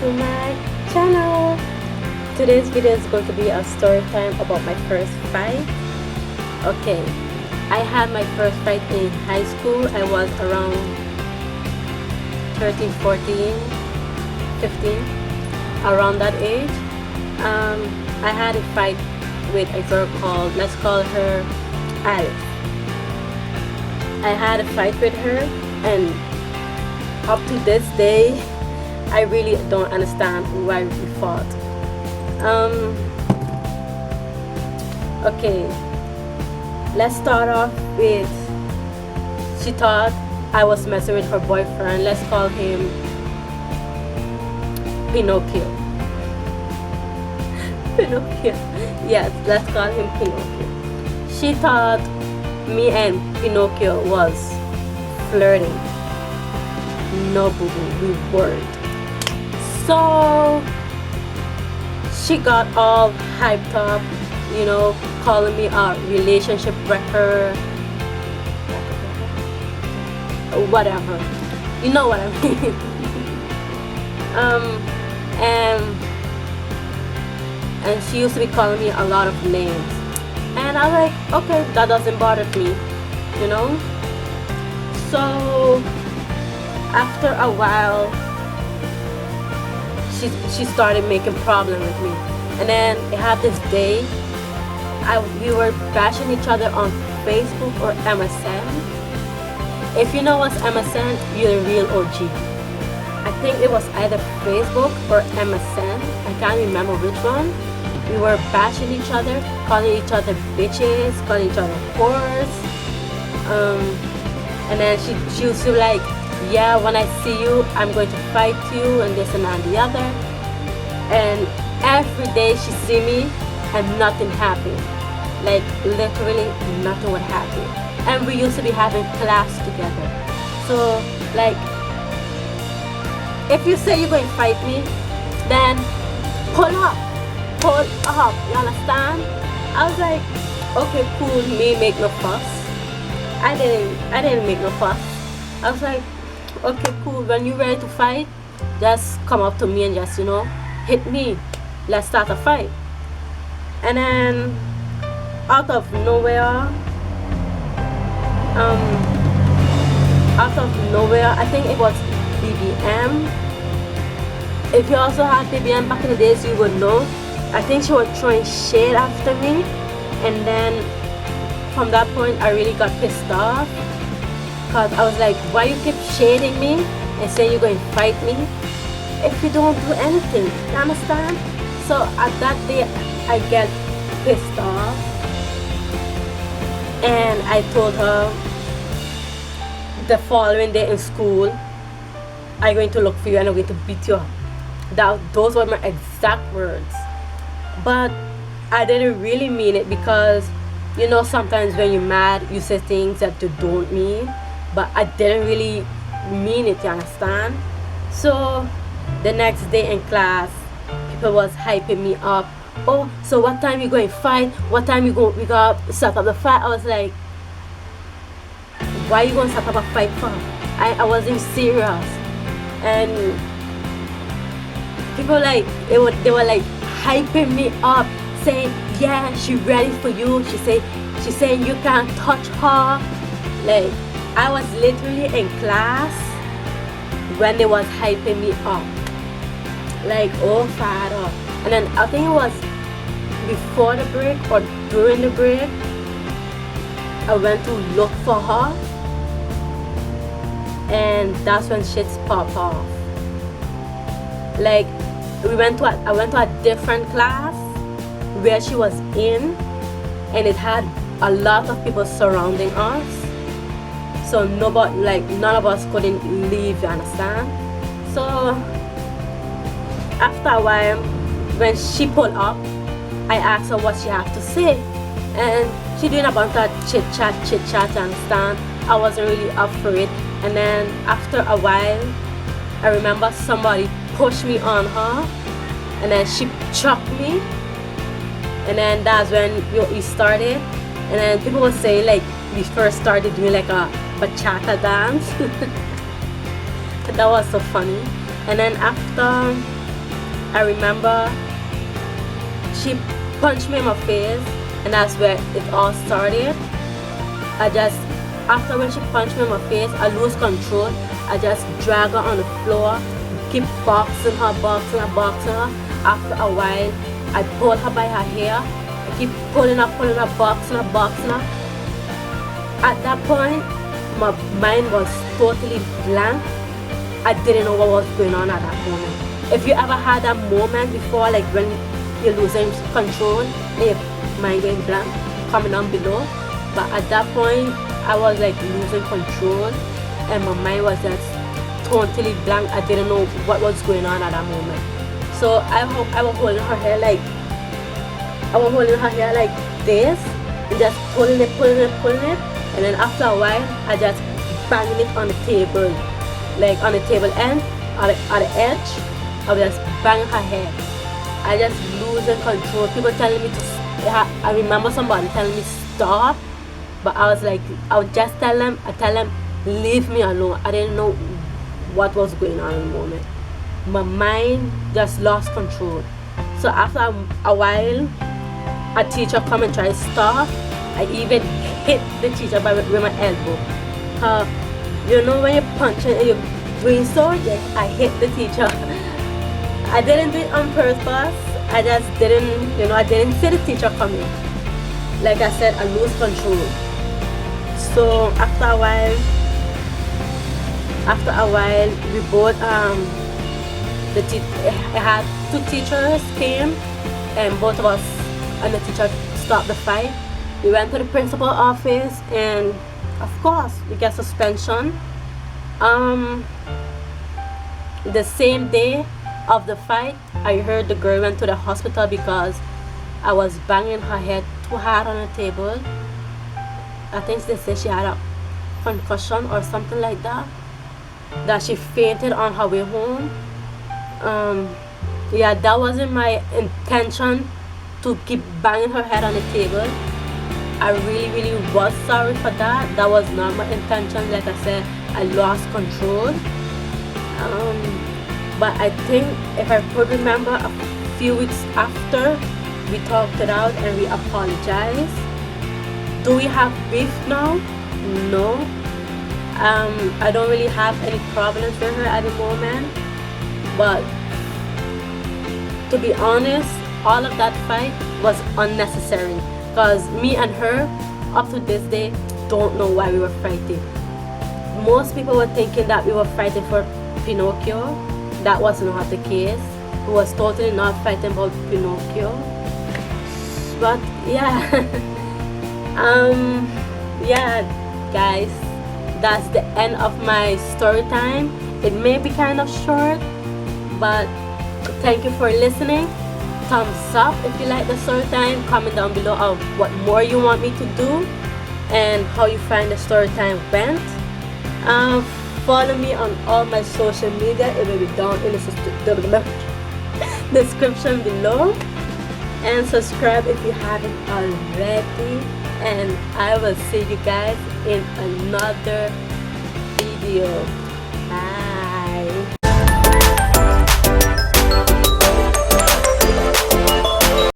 to my channel. Today's video is going to be a story time about my first fight. Okay, I had my first fight in high school. I was around 13, 14, 15, around that age. I had a fight with a girl called, let's call her Alice. I had a fight with her, and up to this day I really don't understand why we fought. Okay, let's start off with, she thought I was messing with her boyfriend. Let's call him Pinocchio. Pinocchio. Yes, let's call him Pinocchio. She thought me and Pinocchio was flirting. No, boo boo, we weren't. So she got all hyped up, you know, calling me a relationship wrecker, whatever. You know what I mean. And she used to be calling me a lot of names. And I was like, okay, that doesn't bother me, you know. So after a while, she started making problems with me. And then it had this day, we were bashing each other on Facebook or MSN. If you know what's MSN, you're a real OG. I think it was either Facebook or MSN. I can't remember which one. We were bashing each other, calling each other bitches, calling each other whores. And then she used to like, yeah, when I see you, I'm going to fight you, and this and that and the other. And every day she see me and nothing happened. Like literally nothing would happen. And we used to be having class together. So like, if you say you're going to fight me, then pull up, you understand? I was like, okay, cool, me make no fuss. I didn't make no fuss. I was like, okay, cool, when you're ready to fight, just come up to me and just, you know, hit me. Let's start a fight. And then out of nowhere, I think it was BBM. If you also had BBM back in the days, you would know. I think she was throwing shade after me, and then from that point I really got pissed off, because I was like, why you keep shading me and saying you're going to fight me if you don't do anything, you understand? So at that day I get pissed off, and I told her the following day in school, I'm going to look for you and I'm going to beat you up. Those were my exact words. But I didn't really mean it, because you know, sometimes when you're mad you say things that you don't mean. But I didn't really mean it, you understand? So the next day in class, people was hyping me up. Oh, so what time you going to fight? What time we got set up the fight? I was like, why you going to set up a fight for? I wasn't serious. And people like, they were like hyping me up, saying, yeah, she ready for you. She's saying you can't touch her. Like, I was literally in class when they was hyping me up. Like, oh father. And then I think it was before the break or during the break, I went to look for her, and that's when shit's pop off. Like, I went to a different class where she was in, and it had a lot of people surrounding us. So nobody, like, none of us couldn't leave, you understand? So after a while, when she pulled up, I asked her what she had to say, and she doing a bunch of chit chat, you understand? I wasn't really up for it. And then after a while, I remember somebody pushed me on her, and then she chopped me, and then that's when we started. And then people were saying like we first started doing like a bachata dance. That was so funny. And then after I remember she punched me in my face, and that's where it all started. I just, after when she punched me in my face, I lose control. I just drag her on the floor, keep boxing her, boxing her, boxing her. After a while, I pull her by her hair. I keep pulling her, boxing her, boxing her. At that point, my mind was totally blank. I didn't know what was going on at that moment. If you ever had that moment before, like when you're losing control and your mind going blank, comment down below. But at that point, I was like losing control and my mind was just totally blank. I didn't know what was going on at that moment. So I was holding her hair like this and just pulling it. And then after a while, I just banging it on the table, like on the table end, at the edge. I was just banging her head. I just losing control. People telling me to. I remember somebody telling me stop, but I would just tell them, leave me alone. I didn't know what was going on in the moment. My mind just lost control. So after a while, a teacher come and try to stop. I even hit the teacher with my elbow. You know when you're punching and you're doing so, yes, I hit the teacher. I didn't do it on purpose. I just didn't, I didn't see the teacher coming. Like I said, I lose control. So after a while, we both, I had two teachers came, and both of us and the teacher stopped the fight. We went to the principal office, and of course, we got suspension. The same day of the fight, I heard the girl went to the hospital because I was banging her head too hard on the table. I think they said she had a concussion or something like that. That she fainted on her way home. Yeah, that wasn't my intention to keep banging her head on the table. I really was sorry for that. That was not my intention. Like I said, I lost control. But I think if I could remember, a few weeks after, we talked it out and we apologized. Do we have beef now? No. I don't really have any problems with her at the moment. But to be honest, all of that fight was unnecessary. Because me and her, up to this day, don't know why we were fighting. Most people were thinking that we were fighting for Pinocchio. That was not the case. We was totally not fighting about Pinocchio. But yeah, yeah, guys, that's the end of my story time. It may be kind of short, but thank you for listening. Thumbs up if you like the story time. Comment down below of what more you want me to do and how you find the story time went. Follow me on all my social media. It will be down in the description below. And subscribe if you haven't already. And I will see you guys in another video. Bye.